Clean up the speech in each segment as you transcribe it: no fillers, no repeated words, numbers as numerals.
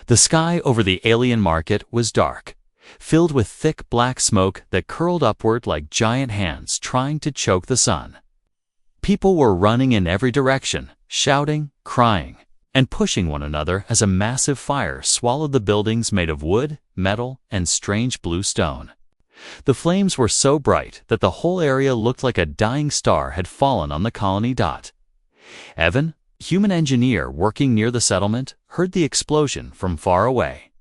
The sky over the alien market was dark, filled with thick black smoke that curled upward like giant hands trying to choke the sun. People were running in every direction, shouting, crying, and pushing one another as a massive fire swallowed the buildings made of wood, metal, and strange blue stone. The flames were so bright that the whole area looked like a dying star had fallen on the colony. Evan, human engineer working near the settlement, heard the explosion from far away.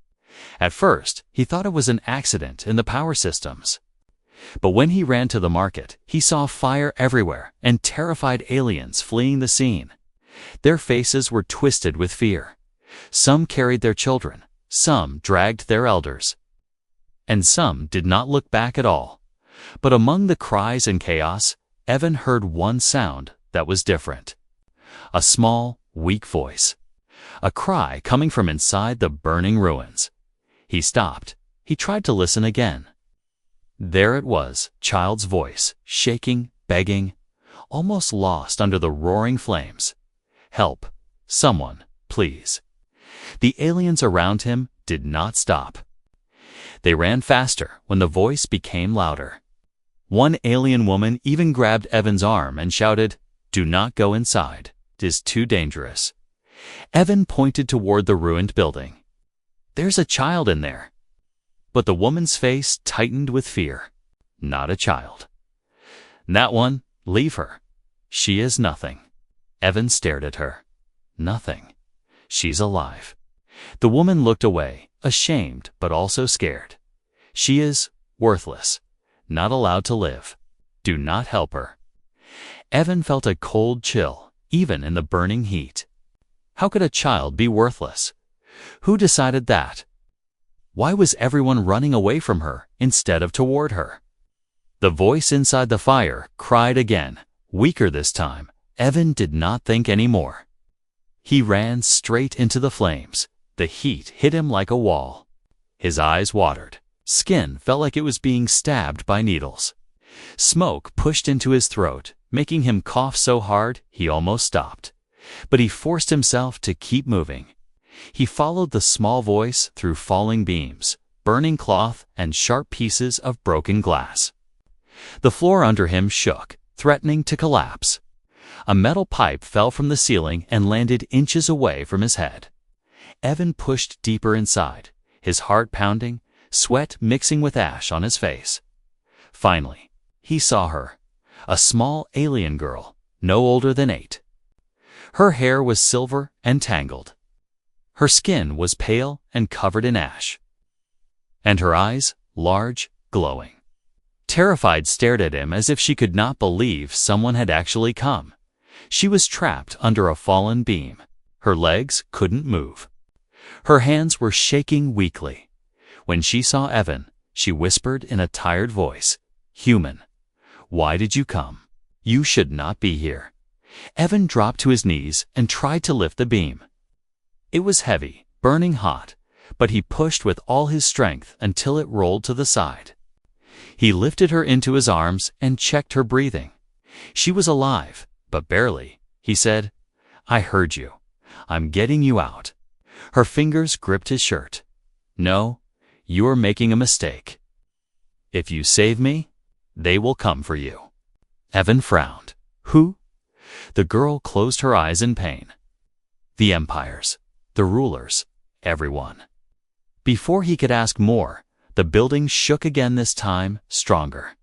At first, he thought it was an accident in the power systems. But when he ran to the market, he saw fire everywhere and terrified aliens fleeing the scene. Their faces were twisted with fear. Some carried their children, some dragged their elders, and some did not look back at all. But among the cries and chaos, Evan heard one sound that was different. A small, weak voice. A cry coming from inside the burning ruins. He stopped. He tried to listen again. There it was, child's voice, shaking, begging, almost lost under the roaring flames. Help. Someone, please. The aliens around him did not stop. They ran faster when the voice became louder. One alien woman even grabbed Evan's arm and shouted, "Do not go inside. It is too dangerous." Evan pointed toward the ruined building. "There's a child in there." But the woman's face tightened with fear. Not a child. "That one, leave her. She is nothing." Evan stared at her. "Nothing. She's alive." The woman looked away, ashamed but also scared. "She is worthless, not allowed to live. Do not help her." Evan felt a cold chill, even in the burning heat. How could a child be worthless? Who decided that? Why was everyone running away from her instead of toward her? The voice inside the fire cried again, weaker this time. Evan did not think anymore. He ran straight into the flames. The heat hit him like a wall. His eyes watered. Skin felt like it was being stabbed by needles. Smoke pushed into his throat, making him cough so hard he almost stopped. But he forced himself to keep moving. He followed the small voice through falling beams, burning cloth, and sharp pieces of broken glass. The floor under him shook, threatening to collapse. A metal pipe fell from the ceiling and landed inches away from his head. Evan pushed deeper inside, his heart pounding, sweat mixing with ash on his face. Finally, he saw her, a small alien girl, no older than 8. Her hair was silver and tangled. Her skin was pale and covered in ash. And her eyes, large, glowing. Terrified, stared at him as if she could not believe someone had actually come. She was trapped under a fallen beam. Her legs couldn't move. Her hands were shaking weakly. When she saw Evan, she whispered in a tired voice, "Human, why did you come? You should not be here." Evan dropped to his knees and tried to lift the beam. It was heavy, burning hot, but he pushed with all his strength until it rolled to the side. He lifted her into his arms and checked her breathing. She was alive, but barely. He said, "I heard you. I'm getting you out." Her fingers gripped his shirt. "No, you are making a mistake. If you save me, they will come for you." Evan frowned. "Who?" The girl closed her eyes in pain. "The empires, the rulers, everyone." Before he could ask more, the building shook again, this time stronger.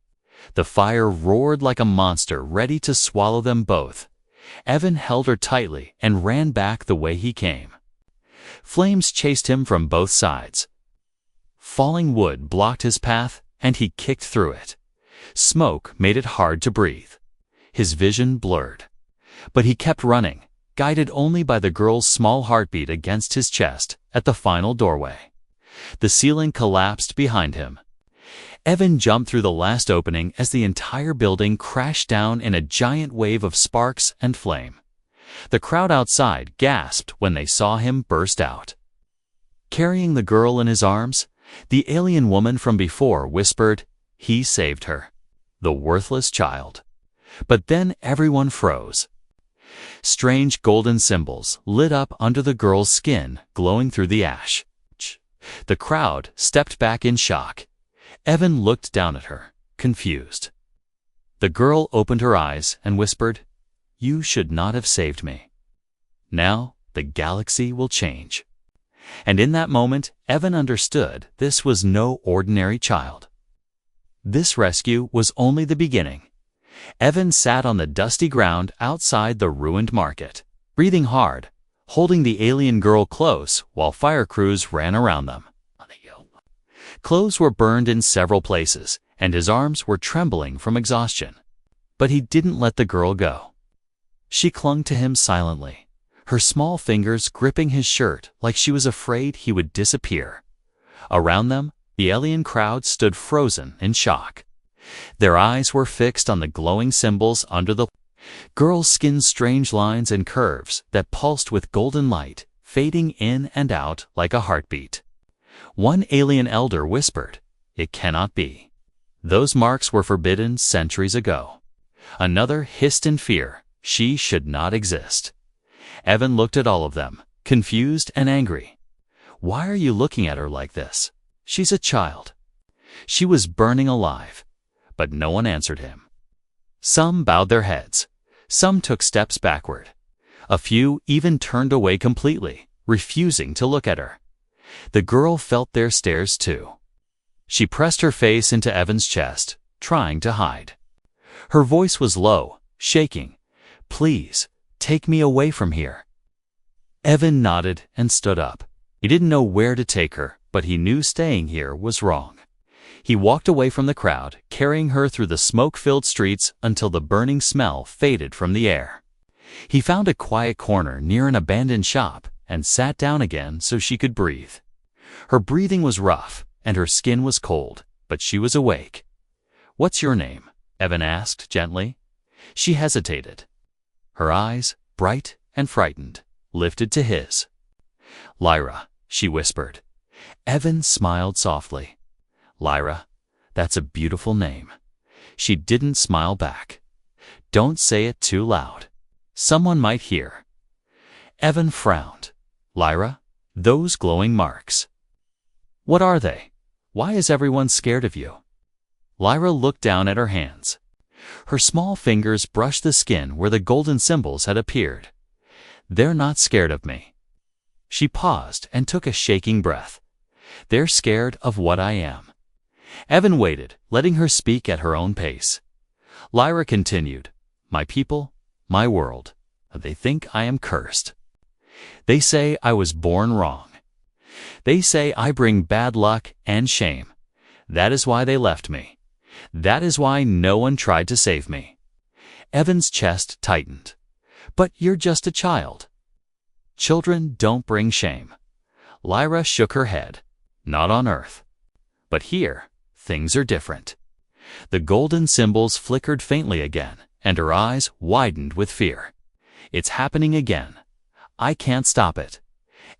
The fire roared like a monster ready to swallow them both. Evan held her tightly and ran back the way he came. Flames chased him from both sides. Falling wood blocked his path, and he kicked through it. Smoke made it hard to breathe. His vision blurred. But he kept running, guided only by the girl's small heartbeat against his chest at the final doorway. The ceiling collapsed behind him. Evan jumped through the last opening as the entire building crashed down in a giant wave of sparks and flame. The crowd outside gasped when they saw him burst out. Carrying the girl in his arms, the alien woman from before whispered, "He saved her. The worthless child." But then everyone froze. Strange golden symbols lit up under the girl's skin, glowing through the ash. The crowd stepped back in shock. Evan looked down at her, confused. The girl opened her eyes and whispered, "You should not have saved me. Now the galaxy will change." And in that moment, Evan understood this was no ordinary child. This rescue was only the beginning. Evan sat on the dusty ground outside the ruined market, breathing hard, holding the alien girl close while fire crews ran around them. Clothes were burned in several places, and his arms were trembling from exhaustion. But he didn't let the girl go. She clung to him silently, her small fingers gripping his shirt like she was afraid he would disappear. Around them, the alien crowd stood frozen in shock. Their eyes were fixed on the glowing symbols under the girl's skin's strange lines and curves that pulsed with golden light, fading in and out like a heartbeat. One alien elder whispered, "It cannot be. Those marks were forbidden centuries ago." Another hissed in fear, "She should not exist." Evan looked at all of them, confused and angry. "Why are you looking at her like this? She's a child." She was burning alive, but no one answered him. Some bowed their heads. Some took steps backward. A few even turned away completely, refusing to look at her. The girl felt their stares too. She pressed her face into Evan's chest, trying to hide. Her voice was low, shaking. "Please, take me away from here." Evan nodded and stood up. He didn't know where to take her, but he knew staying here was wrong. He walked away from the crowd, carrying her through the smoke-filled streets until the burning smell faded from the air. He found a quiet corner near an abandoned shop and sat down again so she could breathe. Her breathing was rough, and her skin was cold, but she was awake. "What's your name?" Evan asked gently. She hesitated. Her eyes, bright and frightened, lifted to his. "Lyra," she whispered. Evan smiled softly. "Lyra, that's a beautiful name." She didn't smile back. "Don't say it too loud. Someone might hear." Evan frowned. "Lyra, those glowing marks. What are they? Why is everyone scared of you?" Lyra looked down at her hands. Her small fingers brushed the skin where the golden symbols had appeared. "They're not scared of me." She paused and took a shaking breath. "They're scared of what I am." Evan waited, letting her speak at her own pace. Lyra continued, "My people, my world, they think I am cursed. They say I was born wrong. They say I bring bad luck and shame. That is why they left me. That is why no one tried to save me." Evan's chest tightened. "But you're just a child." "Children don't bring shame." Lyra shook her head. "Not on Earth. But here, things are different." The golden symbols flickered faintly again, and her eyes widened with fear. "It's happening again. I can't stop it."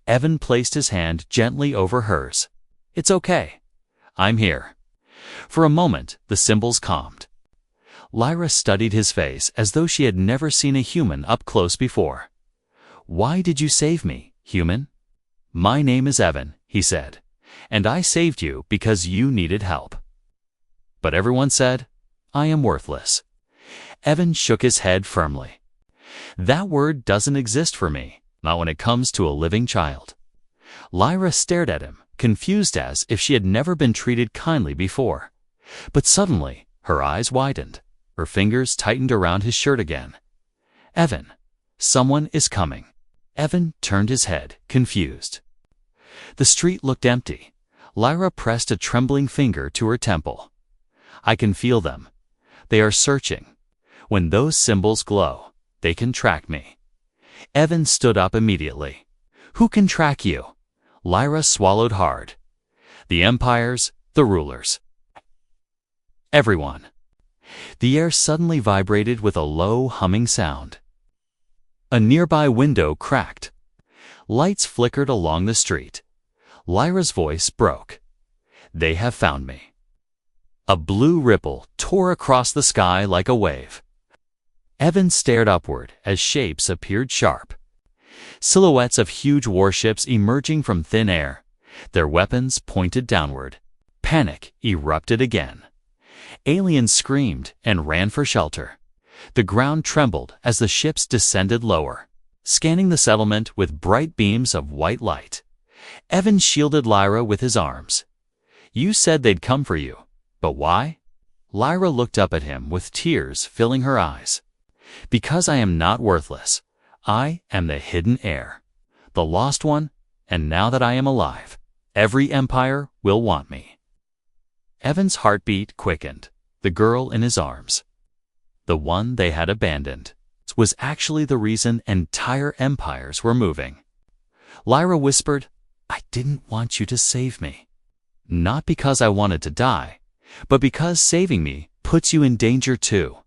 Evan placed his hand gently over hers. "It's okay. I'm here." For a moment, the symbols calmed. Lyra studied his face as though she had never seen a human up close before. "Why did you save me, human?" "My name is Evan," he said, "and I saved you because you needed help." But everyone said, "I am worthless." Evan shook his head firmly. "That word doesn't exist for me, not when it comes to a living child." Lyra stared at him, confused as if she had never been treated kindly before. But suddenly, her eyes widened. Her fingers tightened around his shirt again. "Evan, someone is coming." Evan turned his head, confused. The street looked empty. Lyra pressed a trembling finger to her temple. "I can feel them. They are searching. When those symbols glow, they can track me." Evan stood up immediately. "Who can track you?" Lyra swallowed hard. "The empires, the rulers. Everyone." The air suddenly vibrated with a low, humming sound. A nearby window cracked. Lights flickered along the street. Lyra's voice broke. "They have found me." A blue ripple tore across the sky like a wave. Evan stared upward as shapes appeared sharp. Silhouettes of huge warships emerging from thin air, Their weapons pointed downward. Panic erupted again. Aliens screamed and ran for shelter. The ground trembled as the ships descended lower, scanning the settlement with bright beams of white light. Evan shielded Lyra with his arms. "You said they'd come for you, but why?" Lyra looked up at him with tears filling her eyes. "Because I am not worthless. I am the hidden heir, the lost one, and now that I am alive, every empire will want me." Evan's heartbeat quickened. The girl in his arms, the one they had abandoned, was actually the reason entire empires were moving. Lyra whispered, "I didn't want you to save me. Not because I wanted to die, but because saving me puts you in danger too."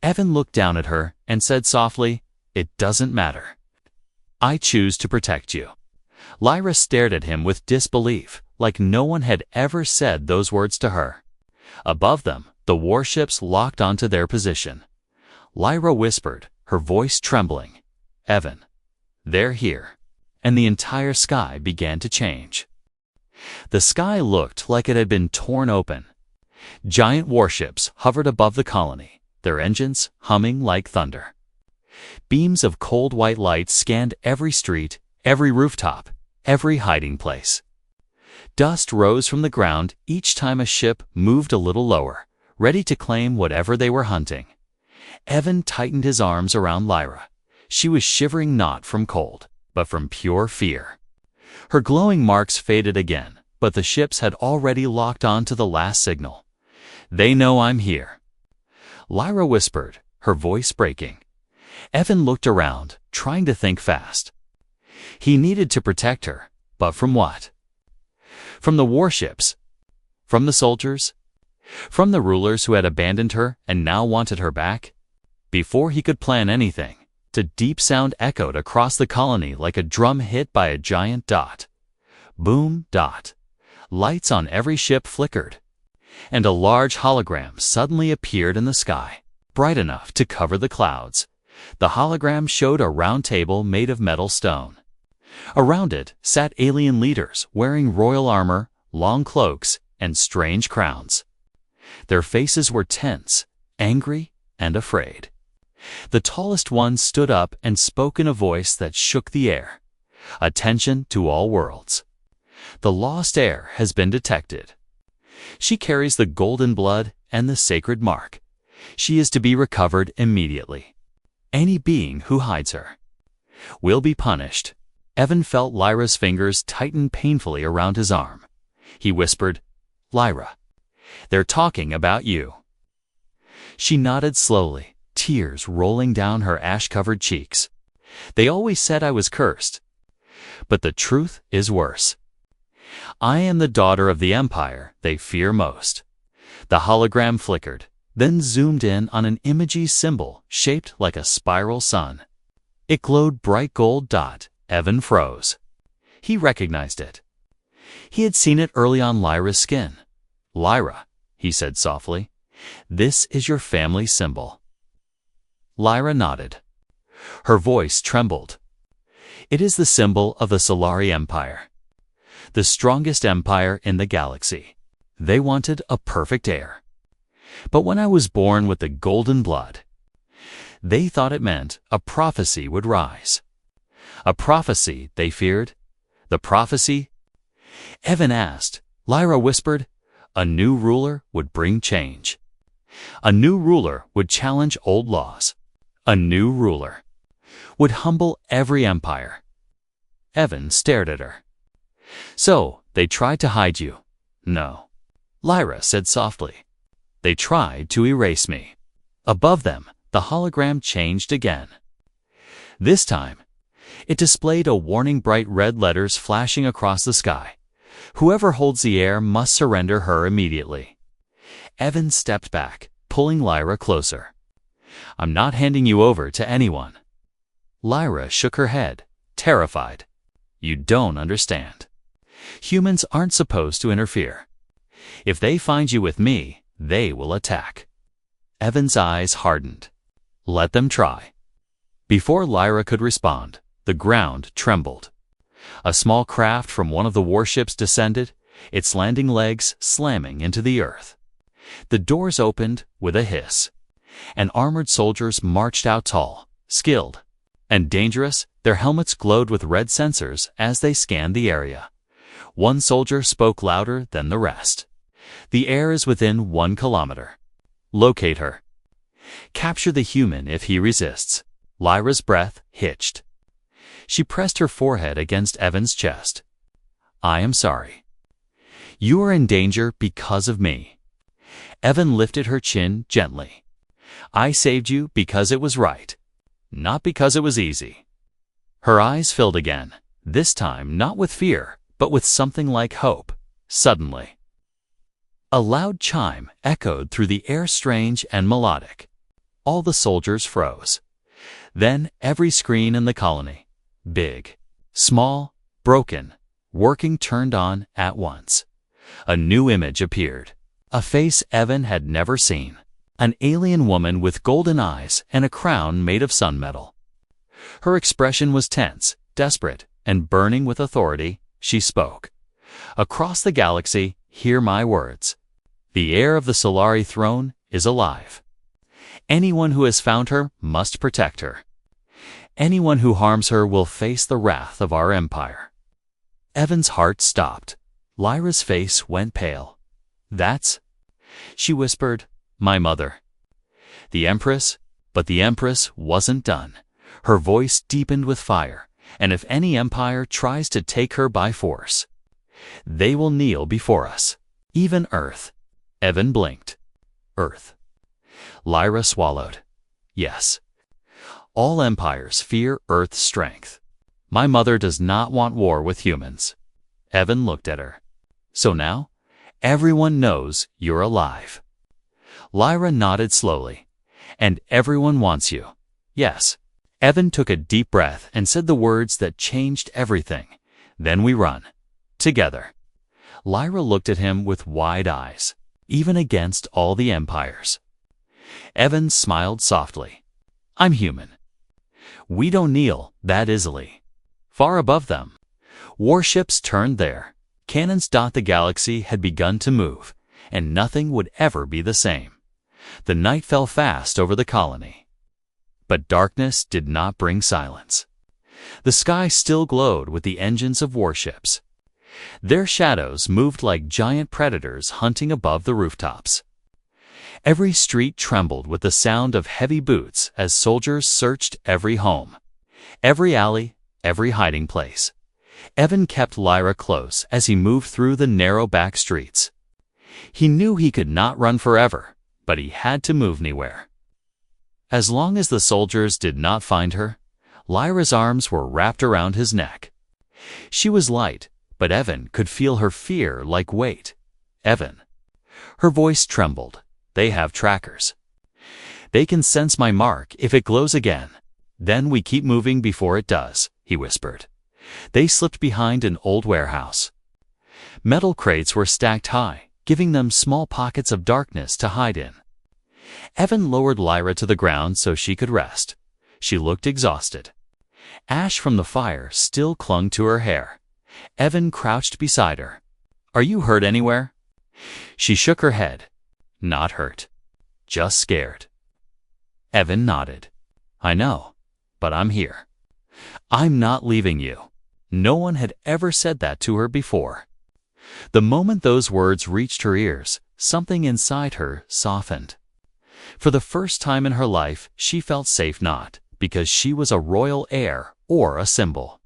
Evan looked down at her and said softly, "It doesn't matter. I choose to protect you." Lyra stared at him with disbelief, like no one had ever said those words to her. Above them, the warships locked onto their position. Lyra whispered, her voice trembling, "Evan, they're here." And the entire sky began to change. The sky looked like it had been torn open. Giant warships hovered above the colony, their engines humming like thunder. Beams of cold white light scanned every street, every rooftop, every hiding place. Dust rose from the ground each time a ship moved a little lower, ready to claim whatever they were hunting. Evan tightened his arms around Lyra. She was shivering not from cold, but from pure fear. Her glowing marks faded again, but the ships had already locked on to the last signal. "They know I'm here," Lyra whispered, her voice breaking. Evan looked around, trying to think fast. He needed to protect her, but from what? From the warships? From the soldiers? From the rulers who had abandoned her and now wanted her back? Before he could plan anything, a deep sound echoed across the colony like a drum hit by a giant dot. Boom, dot. Lights on every ship flickered, and a large hologram suddenly appeared in the sky, bright enough to cover the clouds. The hologram showed a round table made of metal stone. Around it sat alien leaders wearing royal armor, long cloaks, and strange crowns. Their faces were tense, angry, and afraid. The tallest one stood up and spoke in a voice that shook the air. "Attention to all worlds. The lost heir has been detected. She carries the golden blood and the sacred mark. She is to be recovered immediately. Any being who hides her will be punished." Evan felt Lyra's fingers tighten painfully around his arm. He whispered, "Lyra, they're talking about you." She nodded slowly, tears rolling down her ash-covered cheeks. "They always said I was cursed. But the truth is worse. I am the daughter of the empire they fear most." The hologram flickered, then zoomed in on an imagey symbol shaped like a spiral sun. It glowed bright gold dot. Evan froze. He recognized it. He had seen it early on Lyra's skin. "Lyra," he said softly, "this is your family symbol." Lyra nodded. Her voice trembled. "It is the symbol of the Solari Empire, the strongest empire in the galaxy. They wanted a perfect heir. But when I was born with the golden blood, they thought it meant a prophecy would rise. A prophecy they feared. The prophecy?" Evan asked. Lyra whispered, "A new ruler would bring change. A new ruler would challenge old laws. A new ruler would humble every empire." Evan stared at her. "So, they tried to hide you?" "No," Lyra said softly. "They tried to erase me." Above them, the hologram changed again. This time, it displayed a warning bright red letters flashing across the sky. "Whoever holds the heir must surrender her immediately." Evan stepped back, pulling Lyra closer. "I'm not handing you over to anyone." Lyra shook her head, terrified. "You don't understand. Humans aren't supposed to interfere. If they find you with me, they will attack." Evan's eyes hardened. "Let them try." Before Lyra could respond, the ground trembled. A small craft from one of the warships descended, its landing legs slamming into the earth. The doors opened with a hiss, and armored soldiers marched out tall, skilled, and dangerous. Their helmets glowed with red sensors as they scanned the area. One soldier spoke louder than the rest. "The air is within 1 kilometer. Locate her. Capture the human if he resists." Lyra's breath hitched. She pressed her forehead against Evan's chest. "I am sorry. You are in danger because of me." Evan lifted her chin gently. "I saved you because it was right, not because it was easy." Her eyes filled again, this time not with fear, but with something like hope. Suddenly, a loud chime echoed through the air, strange and melodic. All the soldiers froze. Then every screen in the colony, big, small, broken, working, turned on at once. A new image appeared. A face Evan had never seen. An alien woman with golden eyes and a crown made of sun metal. Her expression was tense, desperate, and burning with authority. She spoke. "Across the galaxy, hear my words. The heir of the Solari throne is alive. Anyone who has found her must protect her. Anyone who harms her will face the wrath of our empire." Evan's heart stopped. Lyra's face went pale. "That's," she whispered, "my mother. The Empress." But the Empress wasn't done. Her voice deepened with fire. "And if any empire tries to take her by force, they will kneel before us. Even Earth." Evan blinked. "Earth." Lyra swallowed. "Yes. All empires fear Earth's strength. My mother does not want war with humans." Evan looked at her. "So now, everyone knows you're alive." Lyra nodded slowly. "And everyone wants you." "Yes." Evan took a deep breath and said the words that changed everything. "Then we run. Together." Lyra looked at him with wide eyes. "Even against all the empires." Evan smiled softly. "I'm human. We don't kneel that easily." Far above them, warships turned there. Cannons dot the galaxy had begun to move, and nothing would ever be the same. The night fell fast over the colony. But darkness did not bring silence. The sky still glowed with the engines of warships. Their shadows moved like giant predators hunting above the rooftops. Every street trembled with the sound of heavy boots as soldiers searched every home, every alley, every hiding place. Evan kept Lyra close as he moved through the narrow back streets. He knew he could not run forever, but he had to move anywhere. As long as the soldiers did not find her, Lyra's arms were wrapped around his neck. She was light, but Evan could feel her fear like weight. "Evan." Her voice trembled. "They have trackers. They can sense my mark if it glows again. Then we keep moving before it does," he whispered. They slipped behind an old warehouse. Metal crates were stacked high, giving them small pockets of darkness to hide in. Evan lowered Lyra to the ground so she could rest. She looked exhausted. Ash from the fire still clung to her hair. Evan crouched beside her. "Are you hurt anywhere?" She shook her head. "Not hurt. Just scared." Evan nodded. "I know, but I'm here. I'm not leaving you." No one had ever said that to her before. The moment those words reached her ears, something inside her softened. For the first time in her life, she felt safe, not because she was a royal heir or a symbol,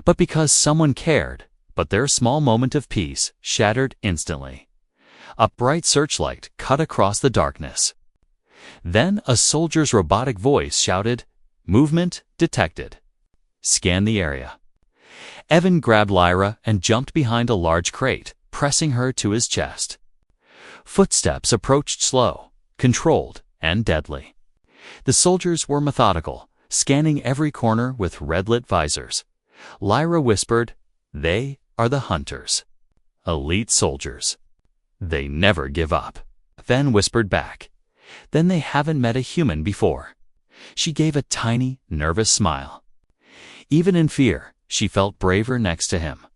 but because someone cared. But their small moment of peace shattered instantly. A bright searchlight cut across the darkness. Then a soldier's robotic voice shouted, "Movement detected. Scan the area." Evan grabbed Lyra and jumped behind a large crate, pressing her to his chest. Footsteps approached, slow, controlled, and deadly. The soldiers were methodical, scanning every corner with red-lit visors. Lyra whispered, "They are the hunters. Elite soldiers. They never give up." Then whispered back, "Then they haven't met a human before." She gave a tiny, nervous smile. Even in fear, she felt braver next to him.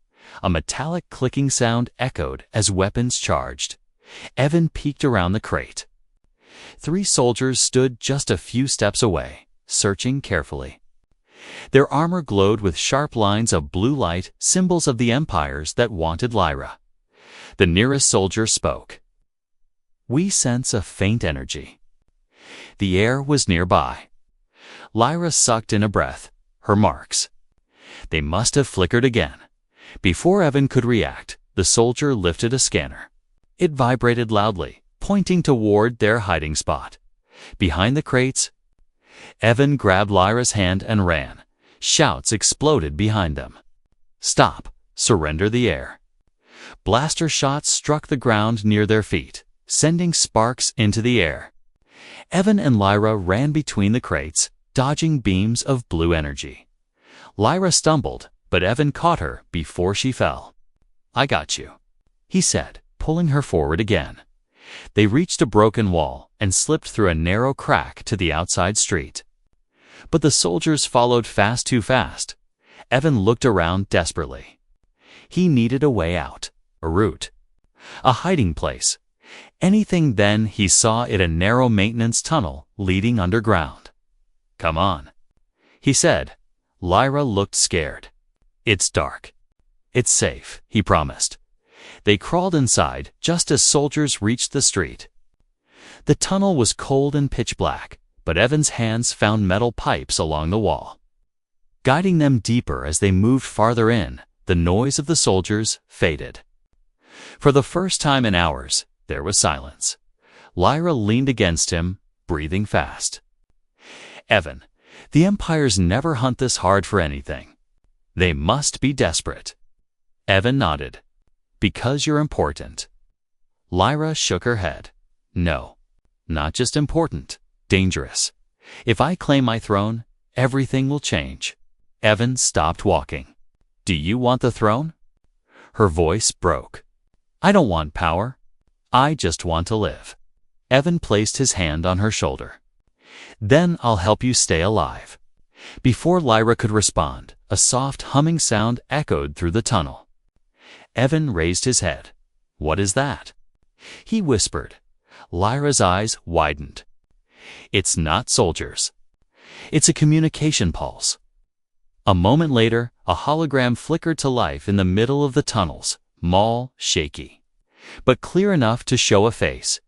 A metallic clicking sound echoed as weapons charged. Evan peeked around the crate. 3 soldiers stood just a few steps away, searching carefully. Their armor glowed with sharp lines of blue light, symbols of the empires that wanted Lyra. The nearest soldier spoke. "We sense a faint energy." The air was nearby. Lyra sucked in a breath. Her marks. They must have flickered again. Before Evan could react, the soldier lifted a scanner. It vibrated loudly, pointing toward their hiding spot. Behind the crates, Evan grabbed Lyra's hand and ran. Shouts exploded behind them. "Stop! Surrender the air!" Blaster shots struck the ground near their feet, sending sparks into the air. Evan and Lyra ran between the crates, dodging beams of blue energy. Lyra stumbled, but Evan caught her before she fell. "I got you," he said, pulling her forward again. They reached a broken wall and slipped through a narrow crack to the outside street. But the soldiers followed too fast. Evan looked around desperately. He needed a way out, a route, a hiding place. Anything. Then he saw it, a narrow maintenance tunnel leading underground. "Come on," he said. Lyra looked scared. "It's dark. It's safe," he promised. They crawled inside just as soldiers reached the street. The tunnel was cold and pitch black, but Evan's hands found metal pipes along the wall. Guiding them deeper as they moved farther in, the noise of the soldiers faded. For the first time in hours, there was silence. Lyra leaned against him, breathing fast. "Evan, the empires never hunt this hard for anything. They must be desperate." Evan nodded. "Because you're important." Lyra shook her head. "No, not just important, dangerous. If I claim my throne, everything will change." Evan stopped walking. "Do you want the throne?" Her voice broke. "I don't want power. I just want to live." Evan placed his hand on her shoulder. "Then I'll help you stay alive." Before Lyra could respond, a soft humming sound echoed through the tunnel. Evan raised his head. "What is that?" he whispered. Lyra's eyes widened. "It's not soldiers. It's a communication pulse." A moment later, a hologram flickered to life in the middle of the tunnels, small, shaky, but clear enough to show a face.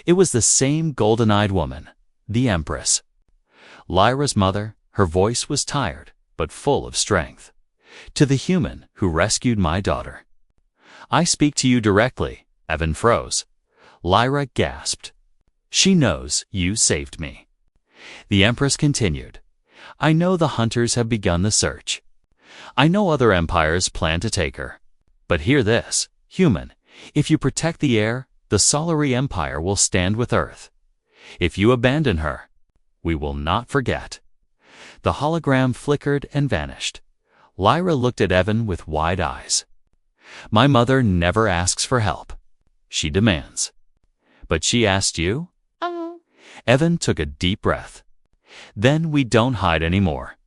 It was the same golden-eyed woman, the Empress. Lyra's mother. Her voice was tired, but full of strength. "To the human who rescued my daughter." "I speak to you directly." Evan froze. Lyra gasped. "She knows you saved me." The Empress continued. "I know the hunters have begun the search. I know other empires plan to take her. But hear this, human. If you protect the air, the Solari Empire will stand with Earth. If you abandon her, we will not forget." The hologram flickered and vanished. Lyra looked at Evan with wide eyes. "My mother never asks for help. She demands." "But she asked you?" Evan took a deep breath. "Then we don't hide anymore.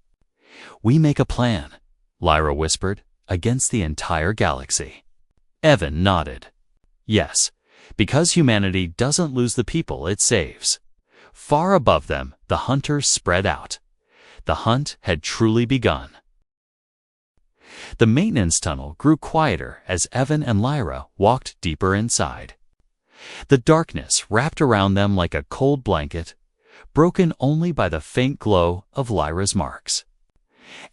We make a plan," Lyra whispered, "against the entire galaxy." Evan nodded. "Yes, because humanity doesn't lose the people it saves." Far above them, the hunters spread out. The hunt had truly begun. The maintenance tunnel grew quieter as Evan and Lyra walked deeper inside. The darkness wrapped around them like a cold blanket, broken only by the faint glow of Lyra's marks.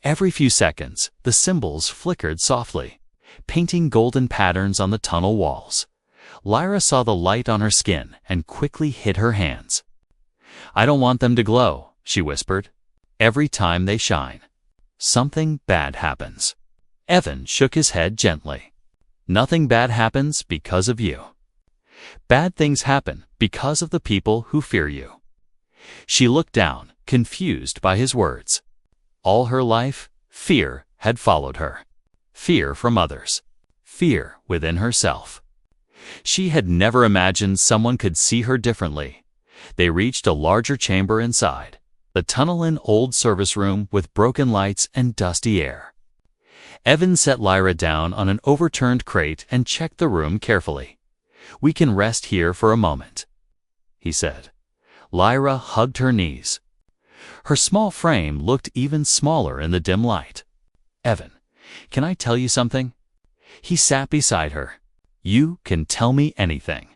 Every few seconds, the symbols flickered softly, painting golden patterns on the tunnel walls. Lyra saw the light on her skin and quickly hid her hands. "I don't want them to glow," she whispered. "Every time they shine, something bad happens." Evan shook his head gently. "Nothing bad happens because of you. Bad things happen because of the people who fear you." She looked down, confused by his words. All her life, fear had followed her. Fear from others. Fear within herself. She had never imagined someone could see her differently. They reached a larger chamber inside, a tunnel-in old service room with broken lights and dusty air. Evan set Lyra down on an overturned crate and checked the room carefully. "We can rest here for a moment," he said. Lyra hugged her knees. Her small frame looked even smaller in the dim light. "Evan, can I tell you something?" He sat beside her. "You can tell me anything."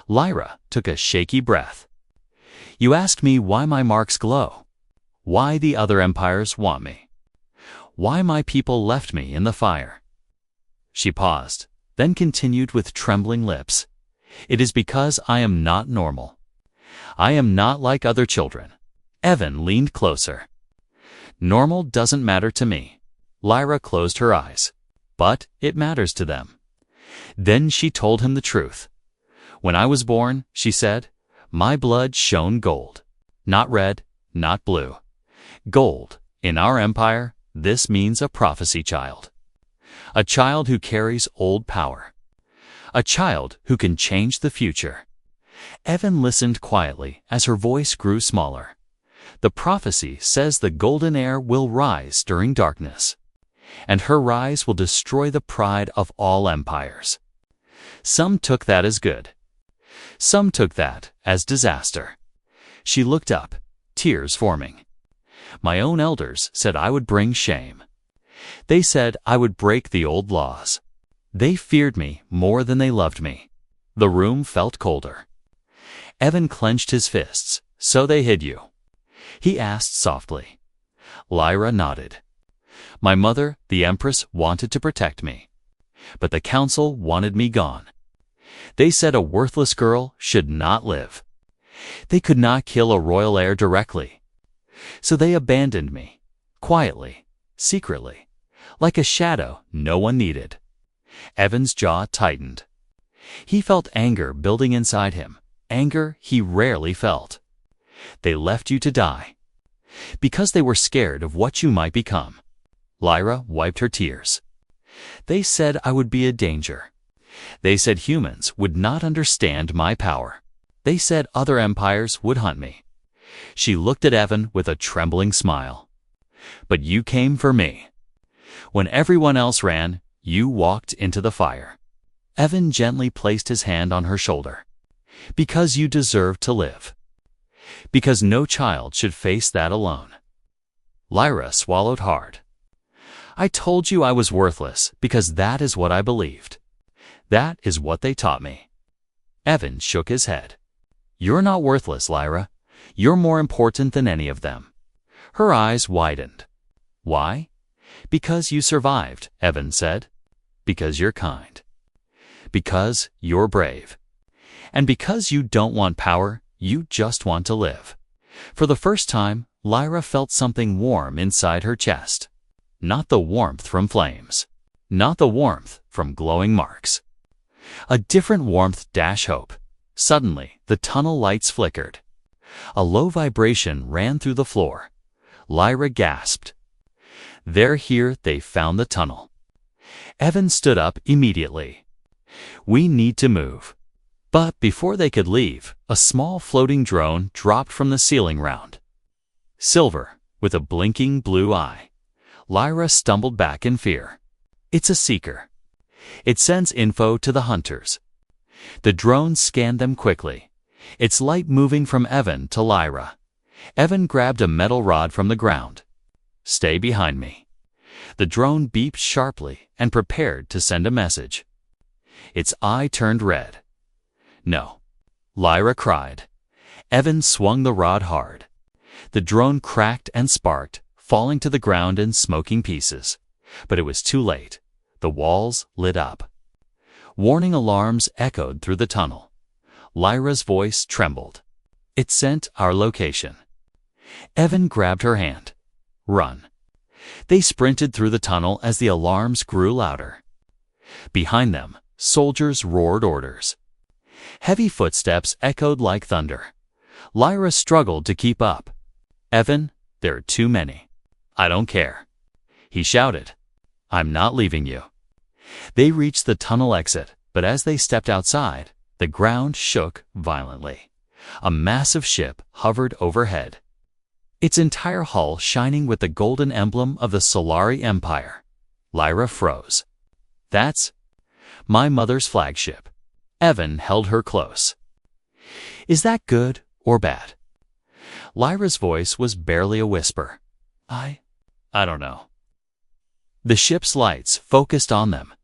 Lyra took a shaky breath. "You ask me why my marks glow, why the other empires want me, why my people left me in the fire." She paused, then continued with trembling lips. "It is because I am not normal. I am not like other children." Evan leaned closer. "Normal doesn't matter to me." Lyra closed her eyes. "But it matters to them." Then she told him the truth. "When I was born," she said, "my blood shone gold. Not red, not blue. Gold. In our empire, this means a prophecy child. A child who carries old power. A child who can change the future." Evan listened quietly as her voice grew smaller. "The prophecy says the golden heir will rise during darkness, and her rise will destroy the pride of all empires." Some took that as good. Some took that as disaster. She looked up, tears forming. "My own elders said I would bring shame. They said I would break the old laws. They feared me more than they loved me." The room felt colder. Evan clenched his fists. "So they hid you?" he asked softly. Lyra nodded. "My mother, the Empress, wanted to protect me. But the Council wanted me gone. They said a worthless girl should not live. They could not kill a royal heir directly. So they abandoned me, quietly, secretly, like a shadow no one needed." Evan's jaw tightened. He felt anger building inside him, anger he rarely felt. "They left you to die. Because they were scared of what you might become." Lyra wiped her tears. "They said I would be a danger. They said humans would not understand my power. They said other empires would hunt me." She looked at Evan with a trembling smile. "But you came for me. When everyone else ran, you walked into the fire." Evan gently placed his hand on her shoulder. "Because you deserve to live. Because no child should face that alone." Lyra swallowed hard. "I told you I was worthless because that is what I believed. That is what they taught me." Evan shook his head. "You're not worthless, Lyra. You're more important than any of them." Her eyes widened. "Why?" "Because you survived," Evan said. "Because you're kind. Because you're brave. And because you don't want power, you just want to live." For the first time, Lyra felt something warm inside her chest. Not the warmth from flames. Not the warmth from glowing marks. A different warmth dash hope. Suddenly, the tunnel lights flickered. A low vibration ran through the floor. Lyra gasped. They're here, they found the tunnel. Evan stood up immediately. "We need to move." But before they could leave, a small floating drone dropped from the ceiling round. Silver, with a blinking blue eye. Lyra stumbled back in fear. "It's a seeker. It sends info to the hunters." The drone scanned them quickly, its light moving from Evan to Lyra. Evan grabbed a metal rod from the ground. "Stay behind me." The drone beeped sharply and prepared to send a message. Its eye turned red. "No," Lyra cried. Evan swung the rod hard. The drone cracked and sparked, falling to the ground in smoking pieces. But it was too late. The walls lit up. Warning alarms echoed through the tunnel. Lyra's voice trembled. "It sent our location." Evan grabbed her hand. "Run." They sprinted through the tunnel as the alarms grew louder. Behind them, soldiers roared orders. Heavy footsteps echoed like thunder. Lyra struggled to keep up. "Evan, there are too many." "I don't care," he shouted. "I'm not leaving you." They reached the tunnel exit, but as they stepped outside, the ground shook violently. A massive ship hovered overhead, its entire hull shining with the golden emblem of the Solari Empire. Lyra froze. That's my mother's flagship. Evan held her close. Is that good or bad? Lyra's voice was barely a whisper. I don't know. The ship's lights focused on them.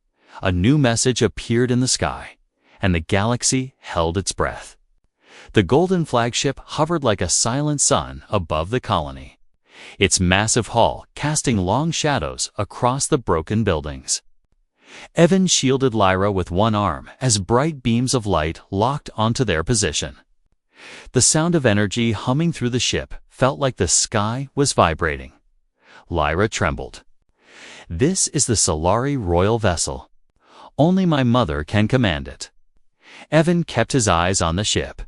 A new message appeared in the sky, and the galaxy held its breath. The golden flagship hovered like a silent sun above the colony, its massive hull casting long shadows across the broken buildings. Evan shielded Lyra with one arm as bright beams of light locked onto their position. The sound of energy humming through the ship felt like the sky was vibrating. Lyra trembled. This is the Solari royal vessel. Only my mother can command it. Evan kept his eyes on the ship.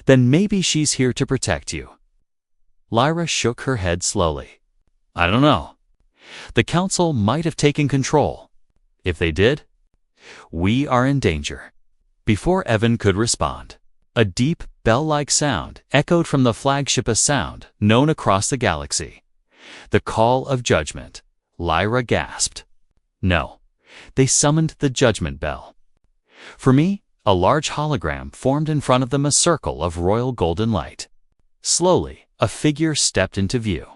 Then maybe she's here to protect you. Lyra shook her head slowly. I don't know. The Council might have taken control. If they did, we are in danger. Before Evan could respond, a deep, bell-like sound echoed from the flagship, a sound known across the galaxy. The call of judgment. Lyra gasped. No, they summoned the judgment bell. For me, a large hologram formed in front of them, a circle of royal golden light. Slowly, a figure stepped into view.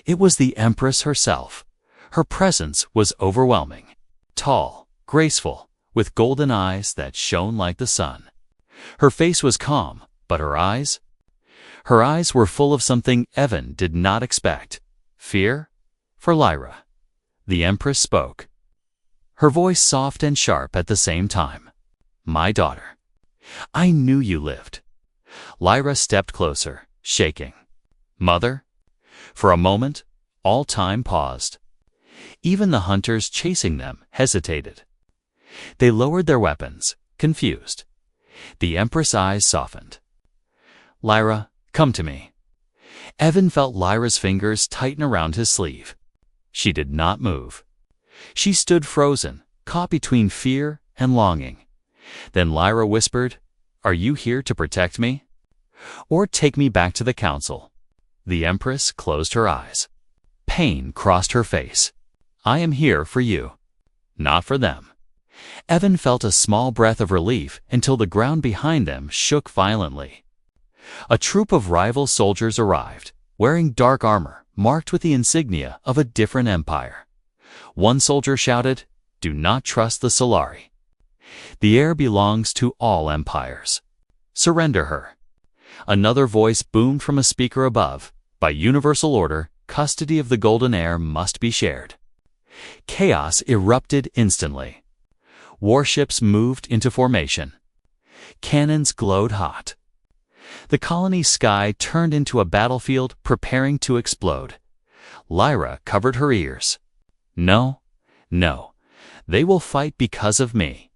It was the Empress herself. Her presence was overwhelming. Tall, graceful, with golden eyes that shone like the sun. Her face was calm, but her eyes were full of something Evan did not expect. Fear? For Lyra. The Empress spoke. Her voice soft and sharp at the same time. My daughter. I knew you lived. Lyra stepped closer, shaking. Mother? For a moment, all time paused. Even the hunters chasing them hesitated. They lowered their weapons, confused. The Empress' eyes softened. Lyra, come to me. Evan felt Lyra's fingers tighten around his sleeve. She did not move. She stood frozen, caught between fear and longing. Then Lyra whispered, Are you here to protect me? Or take me back to the Council? The Empress closed her eyes. Pain crossed her face. I am here for you, not for them. Evan felt a small breath of relief until the ground behind them shook violently. A troop of rival soldiers arrived, wearing dark armor marked with the insignia of a different empire. One soldier shouted, Do not trust the Solari. The air belongs to all empires. Surrender her. Another voice boomed from a speaker above. By universal order, custody of the golden air must be shared. Chaos erupted instantly. Warships moved into formation. Cannons glowed hot. The colony's sky turned into a battlefield preparing to explode. Lyra covered her ears. No, no, they will fight because of me.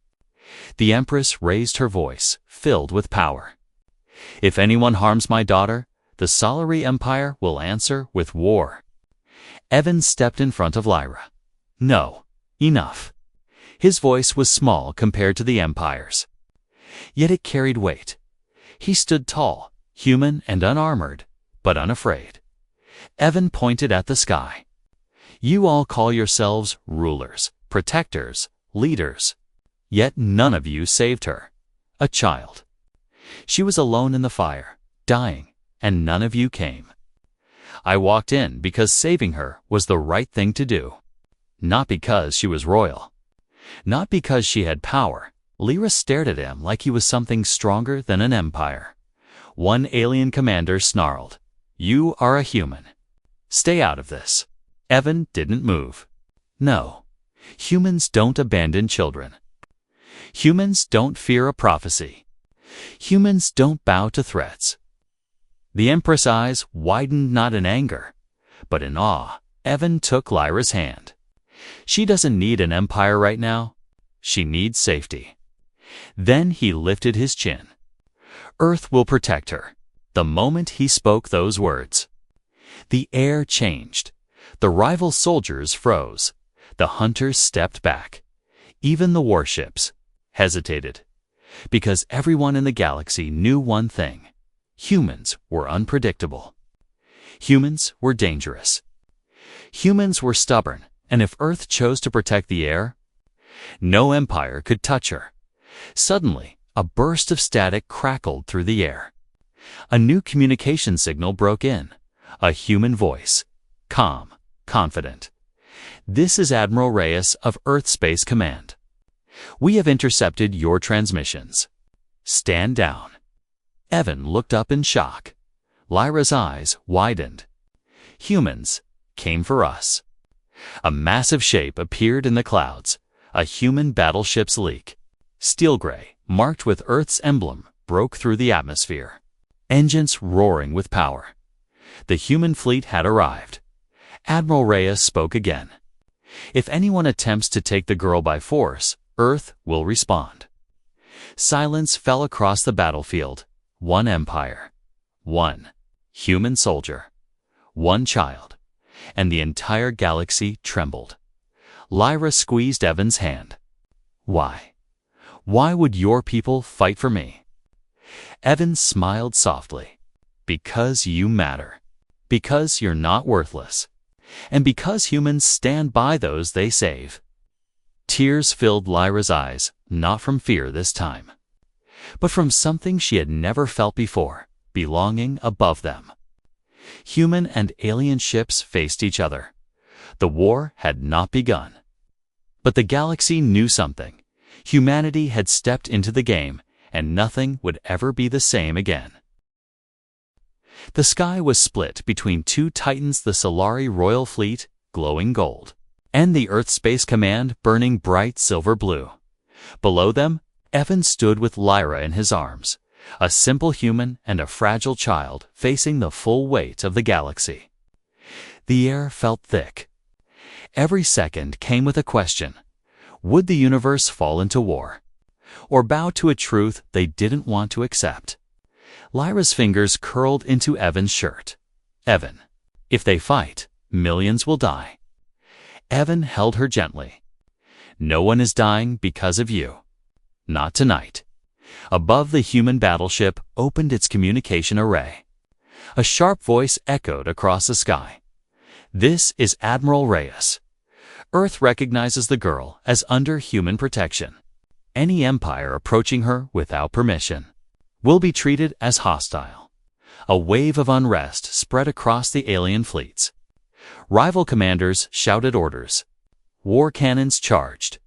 The Empress raised her voice, filled with power. If anyone harms my daughter, the Solari Empire will answer with war. Evan stepped in front of Lyra. No, enough. His voice was small compared to the Empire's. Yet it carried weight. He stood tall, human and unarmored, but unafraid. Evan pointed at the sky. You all call yourselves rulers, protectors, leaders. Yet none of you saved her. A child. She was alone in the fire, dying, and none of you came. I walked in because saving her was the right thing to do. Not because she was royal. Not because she had power. Lyra stared at him like he was something stronger than an empire. One alien commander snarled, You are a human. Stay out of this. Evan didn't move. No. Humans don't abandon children. Humans don't fear a prophecy. Humans don't bow to threats. The Empress' eyes widened not in anger, but in awe. Evan took Lyra's hand. She doesn't need an empire right now. She needs safety. Then he lifted his chin. Earth will protect her. The moment he spoke those words, the air changed. The rival soldiers froze. The hunters stepped back. Even the warships hesitated. Because everyone in the galaxy knew one thing. Humans were unpredictable. Humans were dangerous. Humans were stubborn, And if Earth chose to protect the air, no empire could touch her. Suddenly, a burst of static crackled through the air. A new communication signal broke in. A human voice. Calm, confident. "This is Admiral Reyes of Earth Space Command. We have intercepted your transmissions. Stand down." Evan looked up in shock. Lyra's eyes widened. "Humans came for us." A massive shape appeared in the clouds. A human battleship's leak. Steel gray, marked with Earth's emblem, broke through the atmosphere. Engines roaring with power. The human fleet had arrived. Admiral Reyes spoke again. "If anyone attempts to take the girl by force, Earth will respond." Silence fell across the battlefield. One empire. One human soldier. One child. And the entire galaxy trembled. Lyra squeezed Evan's hand. "Why? Why would your people fight for me?" Evan smiled softly. "Because you matter. Because you're not worthless. And because humans stand by those they save." Tears filled Lyra's eyes, not from fear this time, but from something she had never felt before, belonging above them. Human and alien ships faced each other. The war had not begun. But the galaxy knew something. Humanity had stepped into the game, and nothing would ever be the same again. The sky was split between two titans, the Solari Royal Fleet, glowing gold, and the Earth Space Command, burning bright silver blue. Below them, Evan stood with Lyra in his arms, a simple human and a fragile child facing the full weight of the galaxy. The air felt thick. Every second came with a question. Would the universe fall into war, or bow to a truth they didn't want to accept? Lyra's fingers curled into Evan's shirt. "Evan, if they fight, millions will die." Evan held her gently. "No one is dying because of you. Not tonight." Above, the human battleship opened its communication array. A sharp voice echoed across the sky. "This is Admiral Reyes. Earth recognizes the girl as under human protection. Any empire approaching her without permission will be treated as hostile." A wave of unrest spread across the alien fleets. Rival commanders shouted orders. War cannons charged.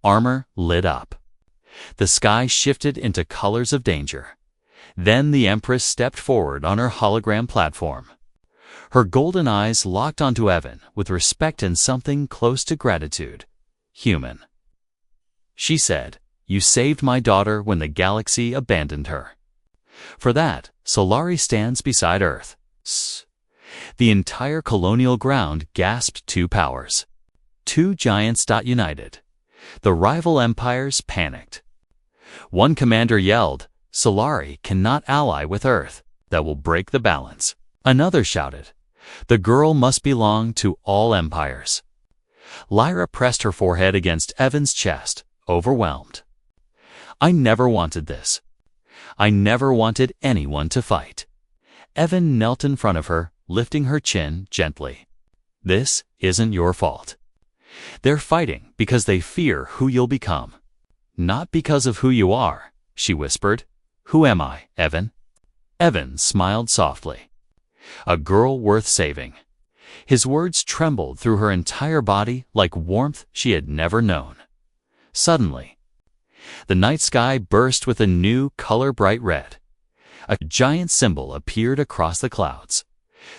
Armor lit up. The sky shifted into colors of danger. Then the Empress stepped forward on her hologram platform. Her golden eyes locked onto Evan with respect and something close to gratitude. "Human," she said, "you saved my daughter when the galaxy abandoned her. For that, Solari stands beside Earth." The entire colonial ground gasped. Two powers. Two giants united. The rival empires panicked. One commander yelled, "Solari cannot ally with Earth. That will break the balance." Another shouted, "The girl must belong to all empires." Lyra pressed her forehead against Evan's chest, overwhelmed. "I never wanted this. I never wanted anyone to fight." Evan knelt in front of her, lifting her chin gently. "This isn't your fault. They're fighting because they fear who you'll become. Not because of who you are," she whispered. "Who am I, Evan?" Evan smiled softly. "A girl worth saving." His words trembled through her entire body like warmth she had never known. Suddenly, the night sky burst with a new color, bright red. A giant symbol appeared across the clouds.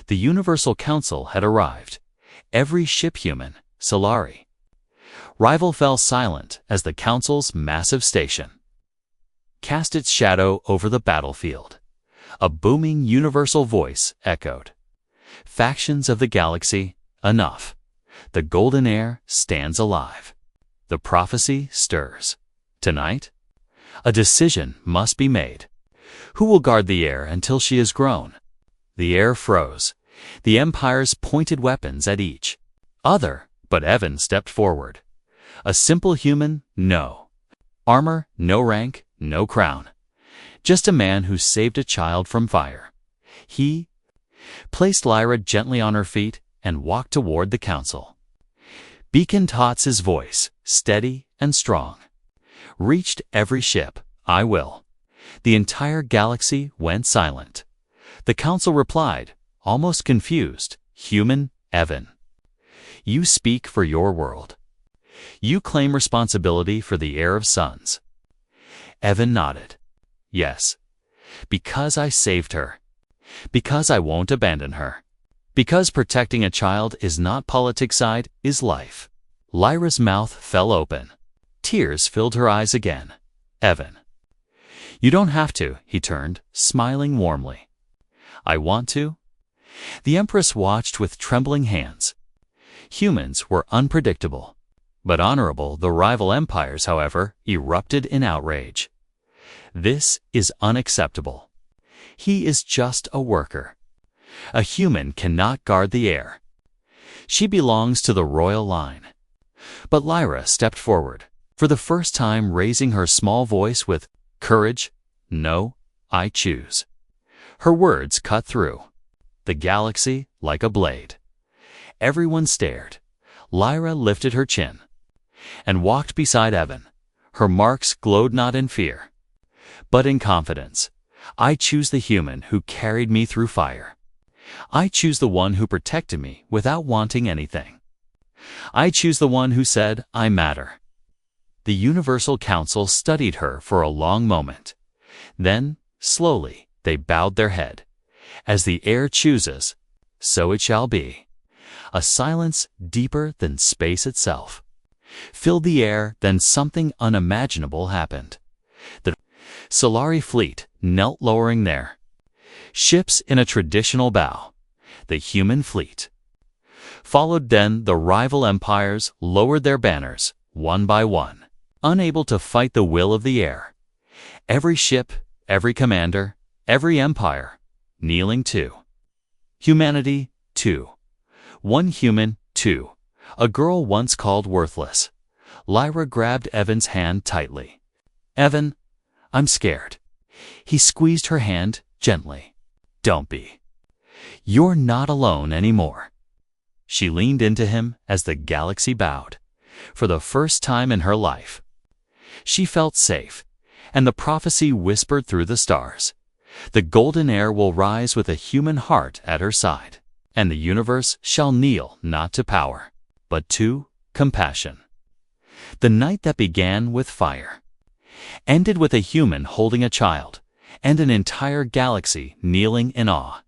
The Universal Council had arrived. Every ship human, Solari. Rival fell silent as the Council's massive station cast its shadow over the battlefield. A booming universal voice echoed. "Factions of the galaxy, enough. The golden air stands alive. The prophecy stirs. Tonight, a decision must be made. Who will guard the air until she is grown?" The air froze. The empires pointed weapons at each other, but Evan stepped forward. A simple human, no armor, no rank, no crown. Just a man who saved a child from fire. He placed Lyra gently on her feet and walked toward the council. Beacon Tots' voice, steady and strong, reached every ship. I will. The entire galaxy went silent. The council replied, almost confused, Human, Evan. You speak for your world. You claim responsibility for the heir of suns. Evan nodded. Yes. Because I saved her. Because I won't abandon her. Because protecting a child is not politicide, is life. Lyra's mouth fell open. Tears filled her eyes again. Evan. You don't have to, he turned, smiling warmly. I want to. The Empress watched with trembling hands. Humans were unpredictable. But honorable, the rival empires, however, erupted in outrage. This is unacceptable. He is just a worker. A human cannot guard the heir. She belongs to the royal line. But Lyra stepped forward, for the first time raising her small voice with courage. No, I choose. Her words cut through the galaxy like a blade. Everyone stared. Lyra lifted her chin and walked beside Evan. Her marks glowed not in fear, but in confidence. I choose the human who carried me through fire. I choose the one who protected me without wanting anything. I choose the one who said, I matter. The Universal Council studied her for a long moment. Then, slowly, they bowed their head. As the heir chooses, so it shall be. A silence deeper than space itself filled the air. Then something unimaginable happened. The Solari fleet knelt, lowering their ships in a traditional bow. The human fleet followed. Then the rival empires lowered their banners, one by one, unable to fight the will of the heir. Every ship, every commander, every empire, kneeling too. Humanity, too. One human, too. A girl once called worthless. Lyra grabbed Evan's hand tightly. Evan, I'm scared. He squeezed her hand gently. Don't be. You're not alone anymore. She leaned into him as the galaxy bowed. For the first time in her life, she felt safe, and the prophecy whispered through the stars. The golden heir will rise with a human heart at her side, and the universe shall kneel not to power, but to compassion. The night that began with fire ended with a human holding a child, and an entire galaxy kneeling in awe.